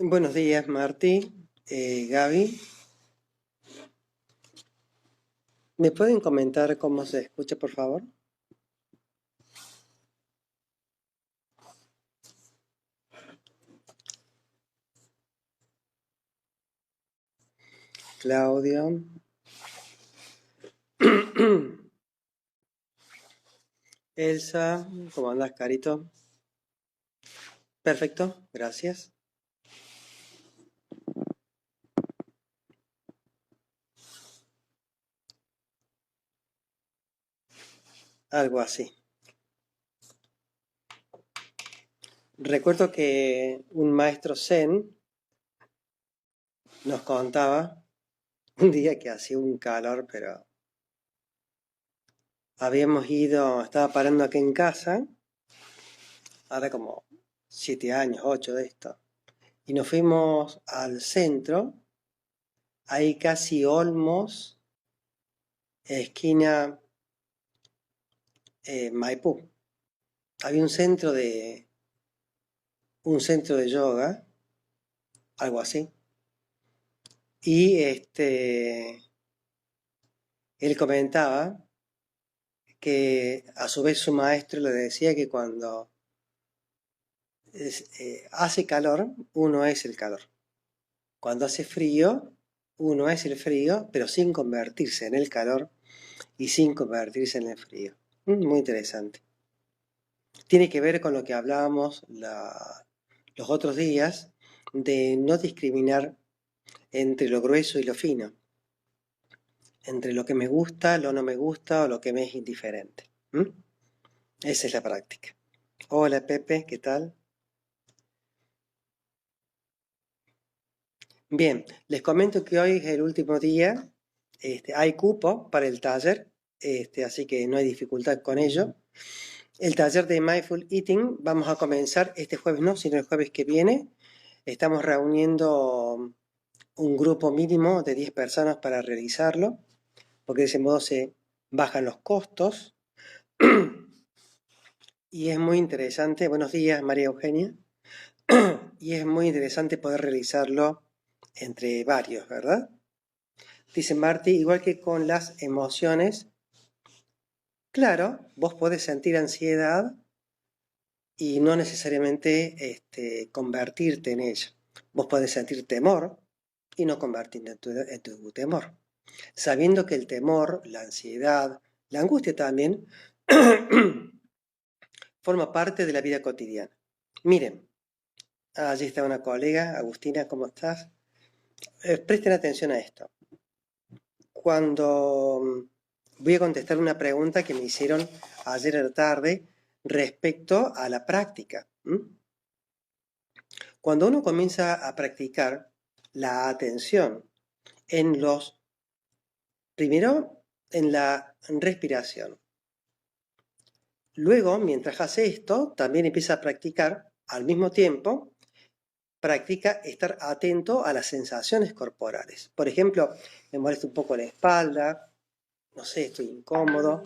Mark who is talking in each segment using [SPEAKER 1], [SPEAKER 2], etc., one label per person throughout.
[SPEAKER 1] Buenos días, Martí, Gaby. ¿Me pueden comentar cómo se escucha, por favor? Claudio. Elsa, ¿cómo andas, Carito? Perfecto, gracias. Algo así. Recuerdo que un maestro Zen nos contaba un día que hacía un calor, pero habíamos ido, estaba parando aquí en casa, ahora como 7 años, 8 de esto, y nos fuimos al centro, ahí casi Olmos, esquina Maipú. Había un centro de yoga, algo así, y él comentaba que a su vez su maestro le decía que cuando hace calor, uno es el calor. Cuando hace frío, uno es el frío, pero sin convertirse en el calor y sin convertirse en el frío. Muy interesante. Tiene que ver con lo que hablábamos los otros días de no discriminar entre lo grueso y lo fino, entre lo que me gusta, lo no me gusta o lo que me es indiferente. Esa es la práctica. Hola Pepe, ¿qué tal? Bien, les comento que hoy es el último día, hay cupo para el taller, así que no hay dificultad con ello. El taller de Mindful Eating vamos a comenzar este jueves, no, sino el jueves que viene. Estamos reuniendo un grupo mínimo de 10 personas para realizarlo, porque de ese modo se bajan los costos. Y es muy interesante, buenos días María Eugenia, y es muy interesante poder realizarlo entre varios, ¿verdad? Dice Marty, igual que con las emociones, claro, vos podés sentir ansiedad y no necesariamente convertirte en ella. Vos podés sentir temor y no convertirte en tu temor. Sabiendo que el temor, la ansiedad, la angustia también, forma parte de la vida cotidiana. Miren, allí está una colega, Agustina, ¿cómo estás? Presten atención a esto. Cuando voy a contestar una pregunta que me hicieron ayer a la tarde respecto a la práctica. Cuando uno comienza a practicar la atención primero en la respiración. Luego, mientras hace esto, también empieza a practicar al mismo tiempo, practica estar atento a las sensaciones corporales. Por ejemplo, me molesta un poco la espalda, no sé, estoy incómodo,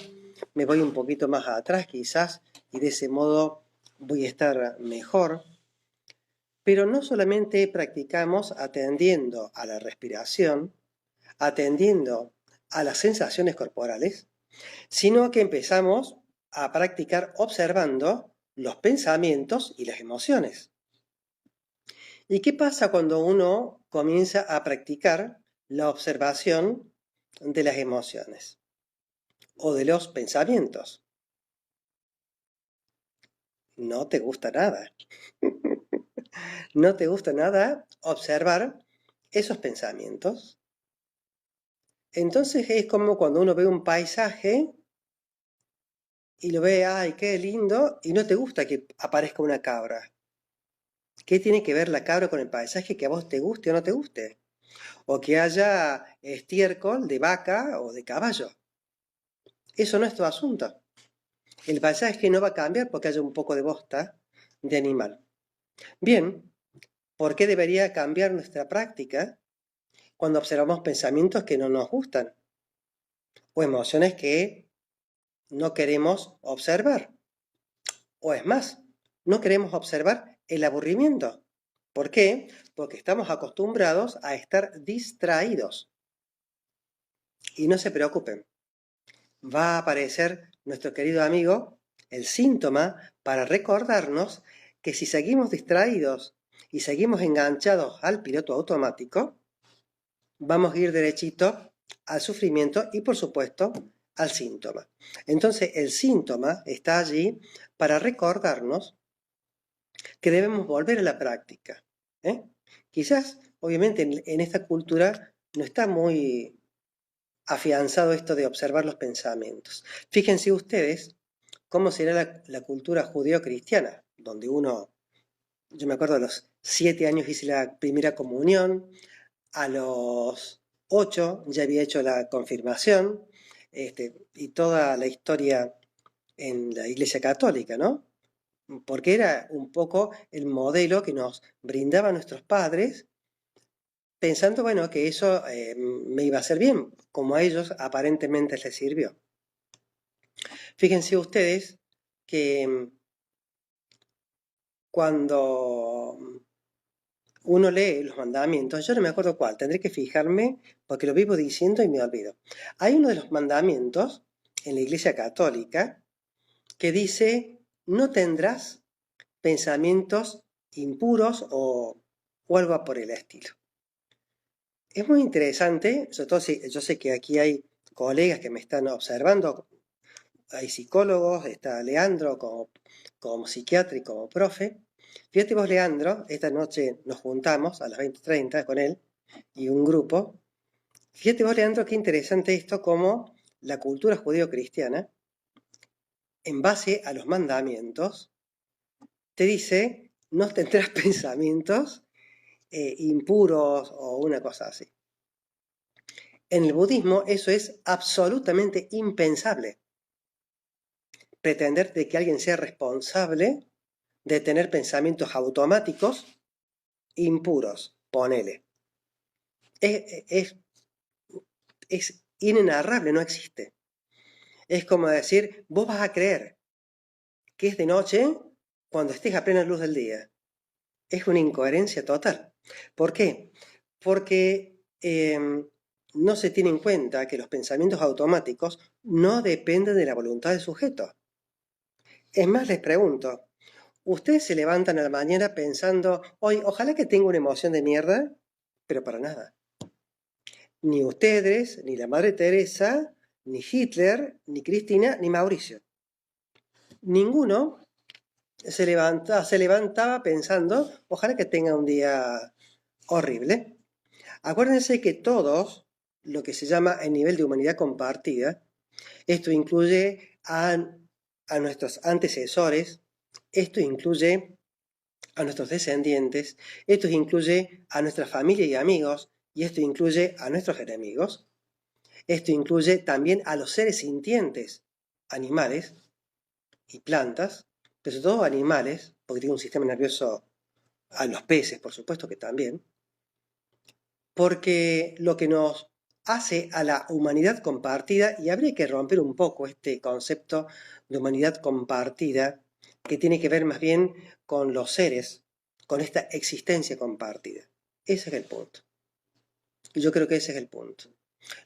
[SPEAKER 1] me voy un poquito más atrás quizás y de ese modo voy a estar mejor. Pero no solamente practicamos atendiendo a la respiración, atendiendo a las sensaciones corporales, sino que empezamos a practicar observando los pensamientos y las emociones. ¿Y qué pasa cuando uno comienza a practicar la observación de las emociones o de los pensamientos? No te gusta nada. No te gusta nada observar esos pensamientos. Entonces es como cuando uno ve un paisaje y lo ve, ay, qué lindo, y no te gusta que aparezca una cabra. ¿Qué tiene que ver la cabra con el paisaje que a vos te guste o no te guste? O que haya estiércol de vaca o de caballo. Eso no es tu asunto. El paisaje no va a cambiar porque haya un poco de bosta de animal. Bien, ¿por qué debería cambiar nuestra práctica cuando observamos pensamientos que no nos gustan? O emociones que no queremos observar. O es más, no queremos observar el aburrimiento. ¿Por qué? Porque estamos acostumbrados a estar distraídos. Y no se preocupen, va a aparecer nuestro querido amigo, el síntoma, para recordarnos que si seguimos distraídos y seguimos enganchados al piloto automático, vamos a ir derechito al sufrimiento y, por supuesto, al síntoma. Entonces, el síntoma está allí para recordarnos que debemos volver a la práctica. ¿eh? Quizás, obviamente, en esta cultura no está muy afianzado esto de observar los pensamientos. Fíjense ustedes cómo será la cultura judeo-cristiana, donde yo me acuerdo a los 7 años hice la primera comunión, a los 8 ya había hecho la confirmación, y toda la historia en la Iglesia Católica, ¿no? Porque era un poco el modelo que nos brindaban nuestros padres, pensando, bueno, que eso me iba a hacer bien, como a ellos aparentemente les sirvió. Fíjense ustedes que cuando uno lee los mandamientos, yo no me acuerdo cuál, tendré que fijarme porque lo vivo diciendo y me olvido. Hay uno de los mandamientos en la Iglesia Católica que dice, no tendrás pensamientos impuros o algo por el estilo. Es muy interesante, sobre todo si yo sé que aquí hay colegas que me están observando, hay psicólogos, está Leandro como psiquiatra y como profe. Fíjate vos, Leandro, esta noche nos juntamos a las 20:30 con él y un grupo. Fíjate vos, Leandro, qué interesante esto, como la cultura judío-cristiana, en base a los mandamientos, te dice, no tendrás pensamientos impuros o una cosa así. En el budismo eso es absolutamente impensable. Pretender de que alguien sea responsable de tener pensamientos automáticos impuros, ponele. Es inenarrable, no existe. Es como decir, vos vas a creer que es de noche cuando estés a plena luz del día. Es una incoherencia total. ¿Por qué? Porque no se tiene en cuenta que los pensamientos automáticos no dependen de la voluntad del sujeto. Es más, les pregunto, ¿ustedes se levantan a la mañana pensando, hoy ojalá que tenga una emoción de mierda? Pero para nada. Ni ustedes, ni la Madre Teresa, ni Hitler, ni Cristina, ni Mauricio. Ninguno se levantaba pensando, ojalá que tenga un día horrible. Acuérdense que todos, lo que se llama el nivel de humanidad compartida, esto incluye a nuestros antecesores, esto incluye a nuestros descendientes, esto incluye a nuestra familia y amigos, y esto incluye a nuestros enemigos. Esto incluye también a los seres sintientes, animales y plantas, pero sobre todo animales, porque tiene un sistema nervioso, a los peces, por supuesto que también, porque lo que nos hace a la humanidad compartida, y habría que romper un poco este concepto de humanidad compartida, que tiene que ver más bien con los seres, con esta existencia compartida. Ese es el punto. Yo creo que ese es el punto.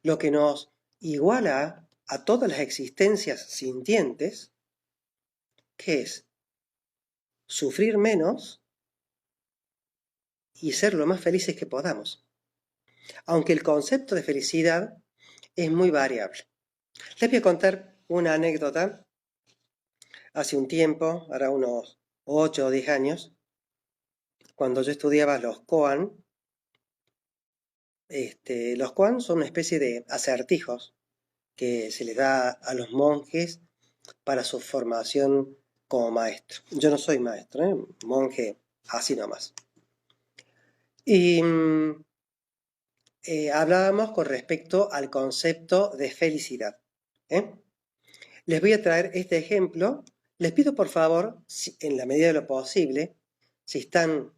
[SPEAKER 1] Lo que nos iguala a todas las existencias sintientes, que es sufrir menos y ser lo más felices que podamos. Aunque el concepto de felicidad es muy variable. Les voy a contar una anécdota. Hace un tiempo, ahora unos 8 o 10 años, cuando yo estudiaba los koan, los koan son una especie de acertijos que se les da a los monjes para su formación como maestro. Yo no soy maestro, monje así nomás. Y hablábamos con respecto al concepto de felicidad. Les voy a traer este ejemplo. Les pido por favor, en la medida de lo posible, si están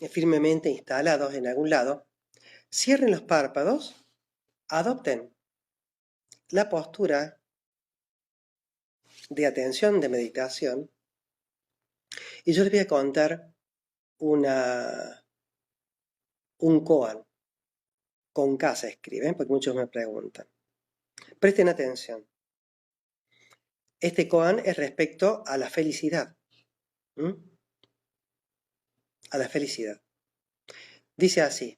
[SPEAKER 1] firmemente instalados en algún lado, cierren los párpados, adopten la postura de atención, de meditación, y yo les voy a contar un koan. Con K se escribe, porque muchos me preguntan. Presten atención. Este koan es respecto a la felicidad. ¿Mm? A la felicidad. Dice así,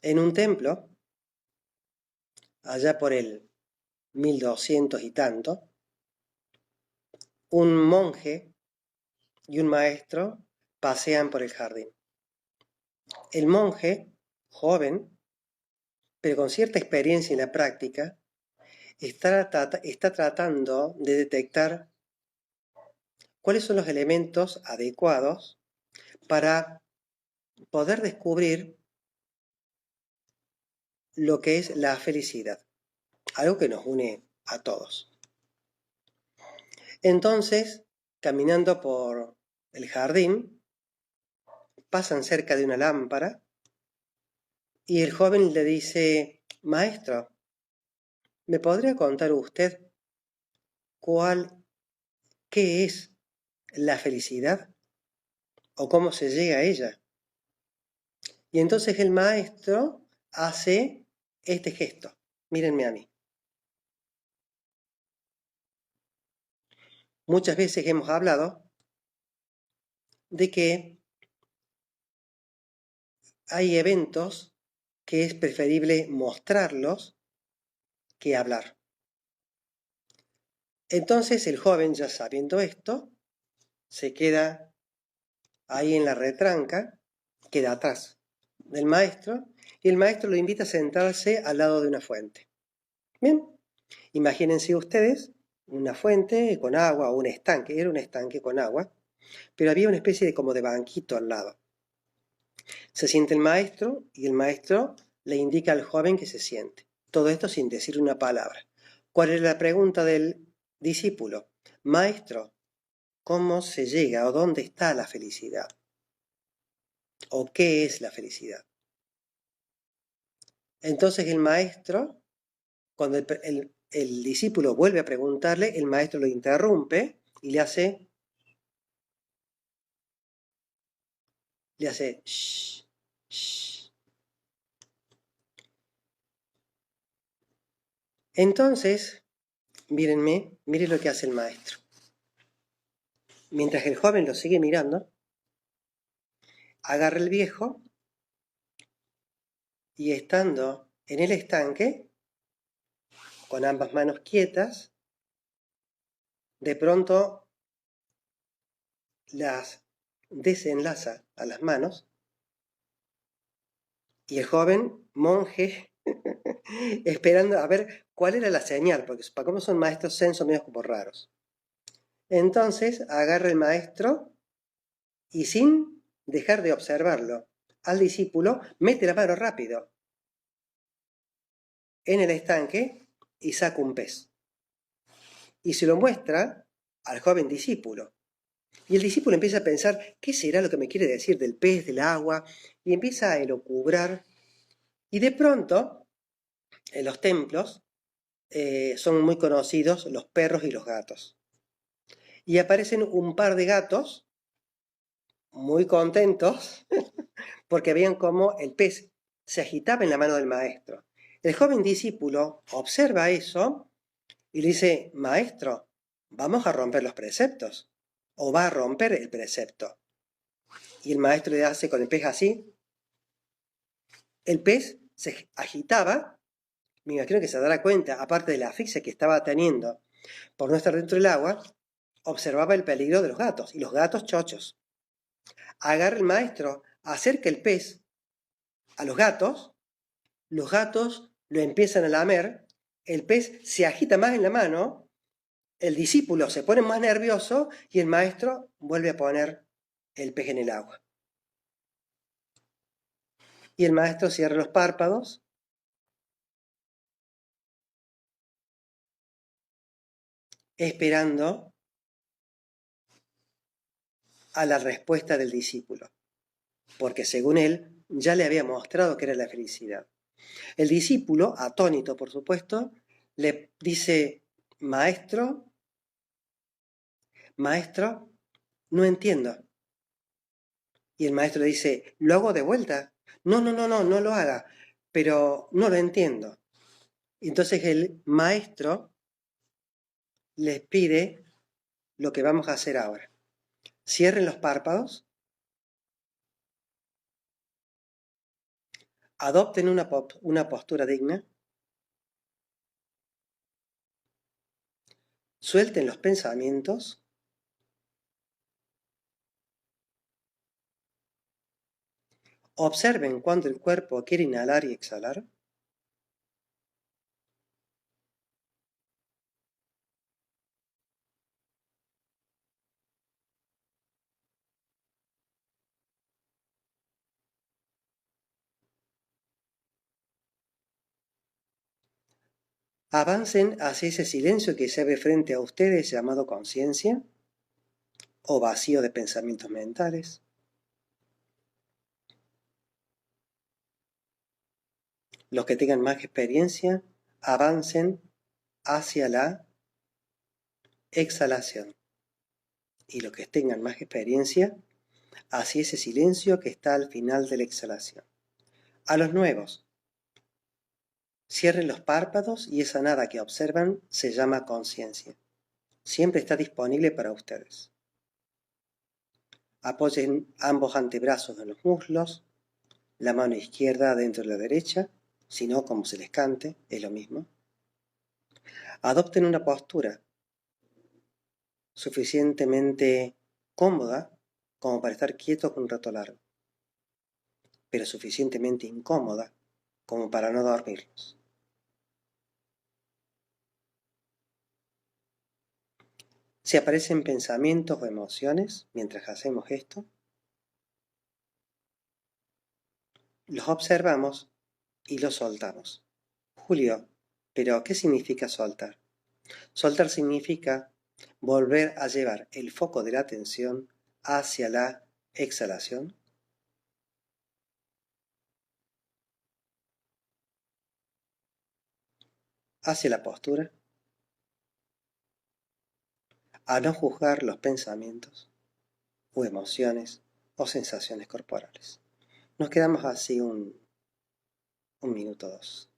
[SPEAKER 1] en un templo, allá por el 1200 y tanto, un monje y un maestro pasean por el jardín. El monje, joven, pero con cierta experiencia en la práctica, está tratando de detectar cuáles son los elementos adecuados para poder descubrir lo que es la felicidad, algo que nos une a todos. Entonces, caminando por el jardín, pasan cerca de una lámpara y el joven le dice, maestro, ¿me podría contar usted qué es la felicidad o cómo se llega a ella? Y entonces el maestro hace este gesto. Mírenme a mí. Muchas veces hemos hablado de que hay eventos que es preferible mostrarlos que hablar. Entonces el joven, ya sabiendo esto, se queda ahí en la retranca, queda atrás del maestro, y el maestro lo invita a sentarse al lado de una fuente. Bien, imagínense ustedes una fuente con agua o un estanque, era un estanque con agua, pero había una especie de como de banquito al lado. Se siente el maestro y el maestro le indica al joven que se siente. Todo esto sin decir una palabra. ¿Cuál es la pregunta del discípulo? Maestro, ¿cómo se llega o dónde está la felicidad? ¿O qué es la felicidad? Entonces el maestro, cuando el discípulo vuelve a preguntarle, el maestro lo interrumpe y le hace shh, shh. Entonces, miren lo que hace el maestro. Mientras el joven lo sigue mirando, agarra el viejo y estando en el estanque, con ambas manos quietas, de pronto las desenlaza a las manos y el joven monje esperando a ver cuál era la señal, porque para cómo son maestros zen son medio como raros. Entonces agarra el maestro y sin dejar de observarlo al discípulo, mete la mano rápido en el estanque y saca un pez. Y se lo muestra al joven discípulo. Y el discípulo empieza a pensar, ¿qué será lo que me quiere decir del pez, del agua? Y empieza a elucubrar. Y de pronto, en los templos, son muy conocidos los perros y los gatos. Y aparecen un par de gatos muy contentos porque veían cómo el pez se agitaba en la mano del maestro. El joven discípulo observa eso y le dice, maestro, ¿vamos a romper los preceptos? ¿O va a romper el precepto? Y el maestro le hace con el pez así. El pez se agitaba, me imagino que se dará cuenta, aparte de la asfixia que estaba teniendo por no estar dentro del agua, observaba el peligro de los gatos, y los gatos chochos. Agarra el maestro, acerca el pez a los gatos lo empiezan a lamer, el pez se agita más en la mano, el discípulo se pone más nervioso y el maestro vuelve a poner el pez en el agua. Y el maestro cierra los párpados, esperando a la respuesta del discípulo, porque según él ya le había mostrado que era la felicidad. El discípulo, atónito por supuesto, le dice, maestro, no entiendo. Y el maestro dice, ¿lo hago de vuelta? No, no, no, no, no lo haga, pero no lo entiendo. Entonces el maestro les pide lo que vamos a hacer ahora. Cierren los párpados, adopten una postura digna, suelten los pensamientos, observen cuando el cuerpo quiere inhalar y exhalar. Avancen hacia ese silencio que se ve frente a ustedes llamado conciencia o vacío de pensamientos mentales. Los que tengan más experiencia, avancen hacia la exhalación. Y los que tengan más experiencia, hacia ese silencio que está al final de la exhalación. A los nuevos, cierren los párpados y esa nada que observan se llama conciencia. Siempre está disponible para ustedes. Apoyen ambos antebrazos en los muslos, la mano izquierda dentro de la derecha, si no, como se les cante, es lo mismo. Adopten una postura suficientemente cómoda como para estar quietos un rato largo, pero suficientemente incómoda como para no dormirlos. Si aparecen pensamientos o emociones mientras hacemos esto, los observamos y los soltamos. Julio, ¿pero qué significa soltar? Soltar significa volver a llevar el foco de la atención hacia la exhalación, hacia la postura, a no juzgar los pensamientos o emociones o sensaciones corporales. Nos quedamos así un minuto o dos.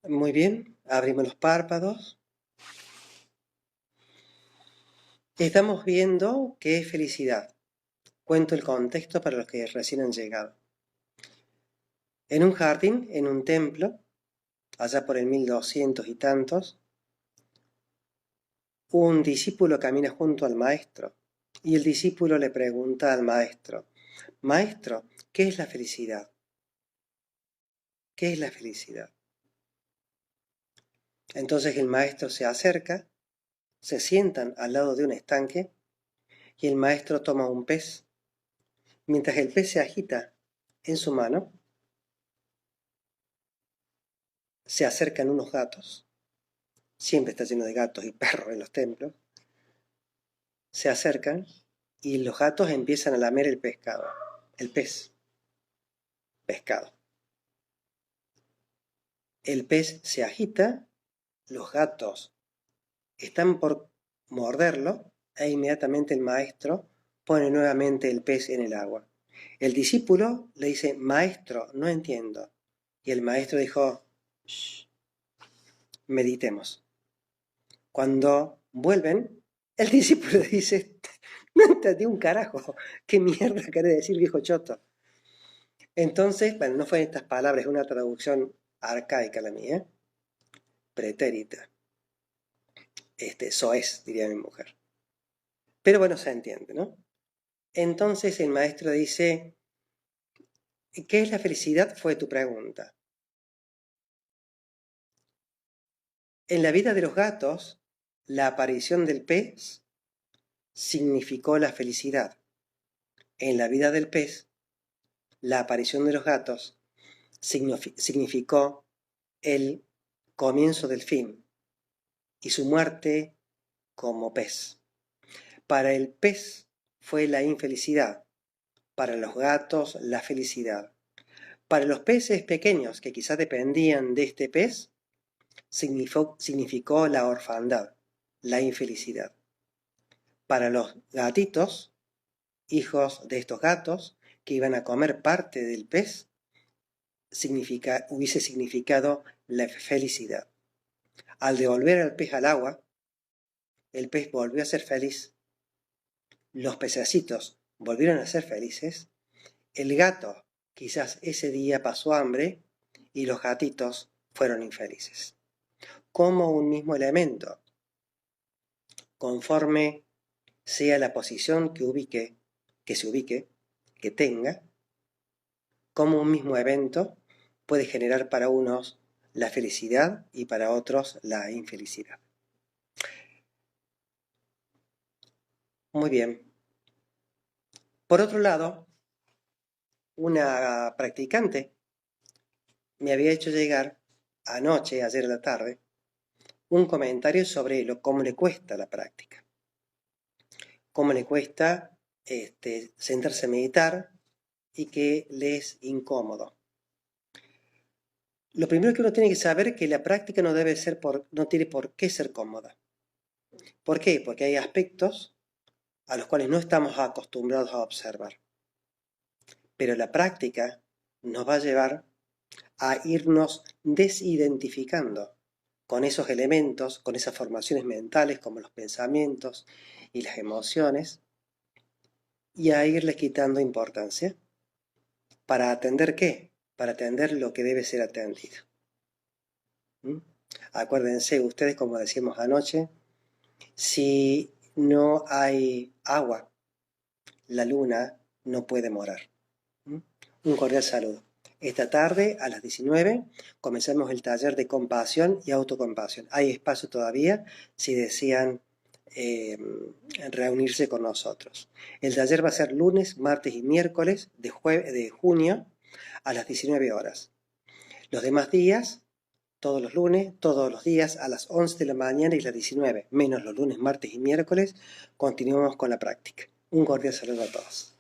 [SPEAKER 1] Muy bien, abrimos los párpados. Estamos viendo qué es felicidad. Cuento el contexto para los que recién han llegado. En un jardín, en un templo, allá por el 1200 y tantos, un discípulo camina junto al maestro y el discípulo le pregunta al maestro, Maestro, ¿qué es la felicidad? ¿Qué es la felicidad? Entonces el maestro se acerca, se sientan al lado de un estanque y el maestro toma un pez. Mientras el pez se agita en su mano, se acercan unos gatos. Siempre está lleno de gatos y perros en los templos. Se acercan y los gatos empiezan a lamer el pescado. El pez. Pescado. El pez se agita, los gatos están por morderlo e inmediatamente el maestro pone nuevamente el pez en el agua. El discípulo le dice, maestro, no entiendo. Y el maestro dijo, shh, meditemos. Cuando vuelven, el discípulo dice, no entendí un carajo, ¿qué mierda quiere decir viejo choto? Entonces, bueno, no fue en estas palabras, es una traducción arcaica la mía, pretérita. Soez, diría mi mujer. Pero bueno, se entiende, ¿no? Entonces el maestro dice, ¿qué es la felicidad? Fue tu pregunta. En la vida de los gatos, la aparición del pez significó la felicidad. En la vida del pez, la aparición de los gatos significó el comienzo del fin y su muerte como pez. Para el pez fue la infelicidad, para los gatos la felicidad. Para los peces pequeños que quizás dependían de este pez, significó la orfandad, la infelicidad. Para los gatitos, hijos de estos gatos, que iban a comer parte del pez, hubiese significado la felicidad. Al devolver al pez al agua, el pez volvió a ser feliz, los pececitos volvieron a ser felices, el gato quizás ese día pasó hambre y los gatitos fueron infelices. Como un mismo elemento, conforme sea la posición que se ubique, que tenga, como un mismo evento puede generar para unos la felicidad y para otros la infelicidad. Muy bien. Por otro lado, una practicante me había hecho llegar anoche, ayer a la tarde, un comentario sobre cómo le cuesta la práctica. Cómo le cuesta sentarse a meditar y que le es incómodo. Lo primero que uno tiene que saber es que la práctica no tiene por qué ser cómoda. ¿Por qué? Porque hay aspectos a los cuales no estamos acostumbrados a observar. Pero la práctica nos va a llevar a irnos desidentificando con esos elementos, con esas formaciones mentales como los pensamientos y las emociones, y a irles quitando importancia. ¿Para atender qué? Para atender lo que debe ser atendido. Acuérdense ustedes, como decíamos anoche, si no hay agua, la luna no puede morar. Un cordial saludo. Esta tarde a las 19 comenzamos el taller de compasión y autocompasión. Hay espacio todavía si desean reunirse con nosotros. El taller va a ser lunes, martes y miércoles de junio a las 19 horas. Los demás días, todos los lunes, todos los días a las 11 de la mañana y las 19, menos los lunes, martes y miércoles, continuamos con la práctica. Un cordial saludo a todos.